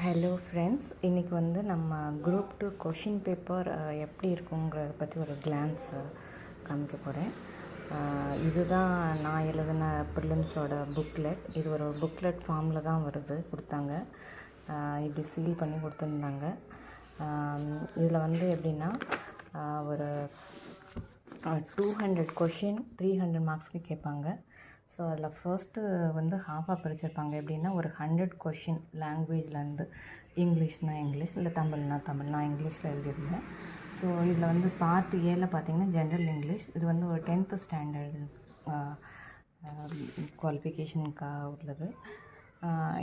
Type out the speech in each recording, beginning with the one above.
Hello friends, இன்றைக்கி வந்து நம்ம குரூப் 2 கொஷின் பேப்பர் எப்படி இருக்குங்கிறத பற்றி ஒரு கிளான்ஸ் காமிக்க போகிறேன். இதுதான் நான் எழுதின ப்ரிலிம்ஸோட புக்லெட். இது ஒரு புக்லெட் ஃபார்மில் தான் கொடுத்தாங்க. இப்படி சீல் பண்ணி கொடுத்துருந்தாங்க. இதில் வந்து எப்படின்னா ஒரு 200 கொஷின் 300 மார்க்ஸ்க்கு கேட்பாங்க. ஸோ அதில் ஃபர்ஸ்ட்டு வந்து ஹாஃபாக பிரிச்சிருப்பாங்க. எப்படின்னா ஒரு 100 கொஷின் லாங்குவேஜ்லேருந்து, இங்கிலீஷ்னால் இங்கிலீஷ், இல்லை தமிழ்னால் தமிழ். நான் இங்கிலீஷில் எழுதியிருந்தேன். ஸோ இதில் வந்து பார்ட் ஏல பார்த்திங்கன்னா ஜென்ரல் இங்கிலீஷ். இது வந்து ஒரு 10th ஸ்டாண்டர்டு குவாலிஃபிகேஷனுக்காக உள்ளது.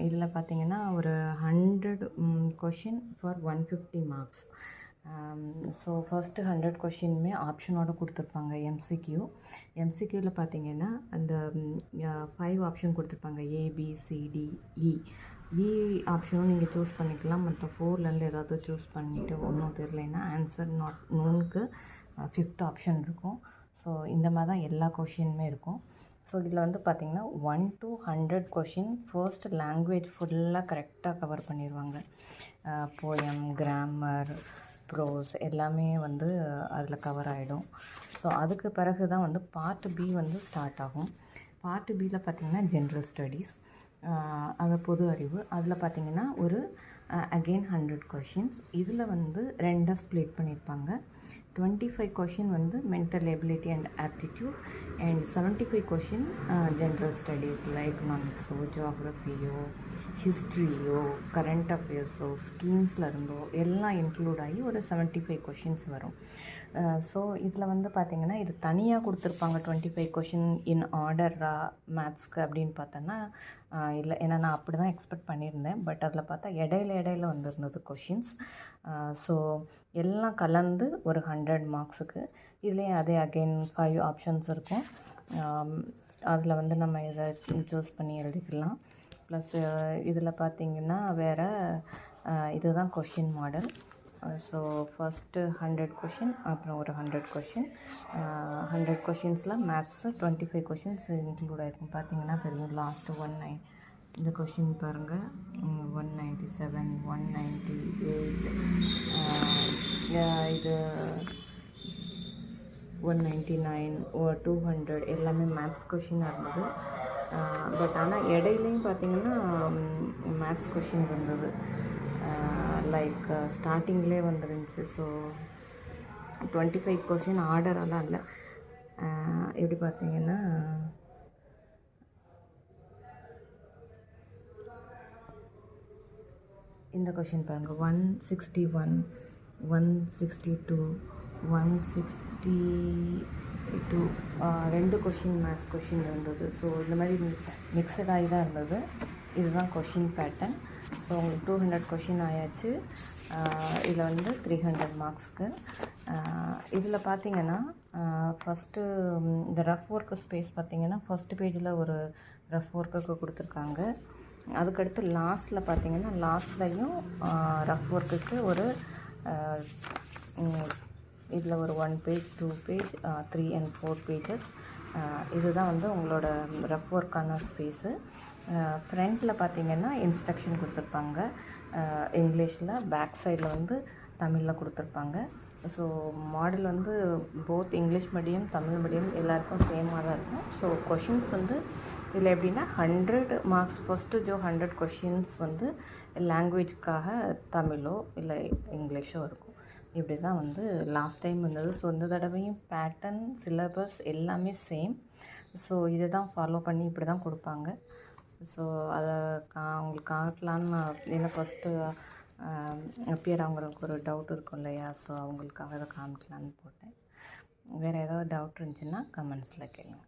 இதில் பார்த்திங்கன்னா ஒரு 100 question for 150 marks. So first 100 கொஷினுமே ஆப்ஷனோடு கொடுத்துருப்பாங்க. எம்சிக்யூவில் பார்த்திங்கன்னா அந்த 5 ஆப்ஷன் கொடுத்துருப்பாங்க. ABCDE. ஆப்ஷனும் நீங்கள் சூஸ் பண்ணிக்கலாம். மற்ற 4லேருந்து ஏதாவது சூஸ் பண்ணிவிட்டு ஒன்றும் தெரியலைன்னா ஆன்சர் நாட் நோனுக்கு 5th ஆப்ஷன் இருக்கும். ஸோ இந்த மாதிரி தான் எல்லா கொஷினுமே இருக்கும். ஸோ இதில் வந்து பார்த்திங்கன்னா 1 to 100 கொஷின் ஃபர்ஸ்ட் லாங்குவேஜ் ஃபுல்லாக கரெக்டாக கவர் பண்ணிடுவாங்க. போயம், கிராமர், ப்ரோஸ் எல்லாமே வந்து அதில் கவர் ஆகிடும். ஸோ அதுக்கு பிறகு தான் வந்து பார்ட் பி வந்து ஸ்டார்ட் ஆகும். பார்ட் பியில் பார்த்திங்கன்னா ஜென்ரல் ஸ்டடீஸ், அது பொது அறிவு. அதில் பார்த்திங்கன்னா ஒரு அகெயின் 100 கொஷின்ஸ். இதில் வந்து ரெண்டாக ஸ்ப்ளிட் பண்ணியிருப்பாங்க. 25 கொஷின் வந்து mental ability and aptitude, and 75 question general studies like மந்த்ஸோ, ஜியாகிரஃபியோ, ஹிஸ்ட்ரியோ, கரண்ட் அஃபேர்ஸோ, ஸ்கீம்ஸில் இருந்தோ எல்லாம் இன்க்ளூட் ஆகி ஒரு 75 கொஷின்ஸ் வரும். ஸோ இதில் வந்து பார்த்திங்கன்னா இது தனியாக கொடுத்துருப்பாங்க. 25 கொஷின் இன் ஆர்டராக மேத்ஸ்க்கு அப்படின்னு பார்த்தோன்னா இல்லை. ஏன்னா நான் அப்படி தான் எக்ஸ்பெக்ட் பண்ணியிருந்தேன். பட் அதில் பார்த்தா இடையில வந்துருந்தது கொஷின்ஸ். ஸோ எல்லாம் கலந்து ஒரு 100 மார்க்ஸுக்கு. இதுலேயும் அதே அகெயின் 5 ஆப்ஷன்ஸ் இருக்கும். அதில் வந்து நம்ம இதை சூஸ் பண்ணி எழுதிக்கலாம். ப்ளஸ் இதில் பார்த்திங்கன்னா வேறு இதுதான் question model. So first 100 question, அப்புறம் ஒரு 100 கொஷின். 100 கொஷின்ஸில் மேத்ஸு 25 கொஷின்ஸ் இன்க்ளூட் ஆகிருக்கும். பார்த்திங்கன்னா தெரியும். லாஸ்ட்டு 19 இந்த கொஷின் பாருங்கள். 197, 198, இது 199, 200 எல்லாமே மேத்ஸ் கொஷினாக இருந்தது. பட் ஆனால் இடையிலையும் பார்த்திங்கன்னா மேத்ஸ் கொஷின் இருந்தது. லைக் ஸ்டார்டிங்லேயே வந்துருந்துச்சு. ஸோ 25 கொஷின் ஆர்டரெல்லாம் இல்லை. எப்படி பார்த்திங்கன்னா இந்த கொஷின் பாருங்கள். 161, 162, 162 2 கொஷின் மேத்ஸ் கொஷின் இருந்தது. ஸோ இந்த மாதிரி மிக்சடாகி தான் இருந்தது. இதுதான் கொஷின் பேட்டர்ன். ஸோ உங்களுக்கு 200 கொஷின் ஆயாச்சு. இதில் வந்து 300 மார்க்ஸ்க்கு. இதில் பார்த்திங்கன்னா ஃபஸ்ட்டு இந்த ரஃப் ஒர்க்கு ஸ்பேஸ் பார்த்திங்கன்னா ஃபஸ்ட்டு பேஜில் ஒரு ரஃப் ஒர்க்குக்கு கொடுத்துருக்காங்க. அதுக்கடுத்து லாஸ்ட்டில் பார்த்திங்கன்னா லாஸ்ட்லையும் ரஃப் ஒர்க்குக்கு ஒரு இதில் ஒரு 1 பேஜ், 2 பேஜ், 3 and 4 பேஜஸ். இதுதான் வந்து உங்களோட ரஃப் ஒர்க்கான ஸ்பேஸு. ஃப்ரண்ட்டில் பார்த்திங்கன்னா இன்ஸ்ட்ரக்ஷன் கொடுத்துருப்பாங்க இங்கிலீஷில், பேக் சைடில் வந்து தமிழில் கொடுத்துருப்பாங்க. ஸோ மாடல் வந்து both English medium, Tamil medium எல்லாருக்கும் சேமாக தான் இருக்கும். ஸோ கொஷின்ஸ் வந்து இதில் எப்படின்னா 100 மார்க்ஸ் ஃபஸ்ட்டு 100 கொஷின்ஸ் வந்து லாங்குவேஜ்க்காக தமிழோ இல்லை இங்கிலீஷோ இருக்கும். இப்படி தான் வந்து லாஸ்ட் டைம் இருந்தது. ஸோ இந்த தடவையும் பேட்டர்ன், சிலபஸ் எல்லாமே சேம். ஸோ இதை தான் ஃபாலோ பண்ணி இப்படி தான் கொடுப்பாங்க. ஸோ அதை அவங்களுக்கு காட்டலான்னு, ஏன்னா ஃபஸ்ட்டு அப்பியர் அவங்களுக்கு ஒரு டவுட் இருக்கும் இல்லையா? ஸோ அவங்களுக்காக அதை காமிக்கலான்னு போட்டேன். வேறு ஏதாவது டவுட் இருந்துச்சுன்னா கமெண்ட்ஸில் கேளுங்க.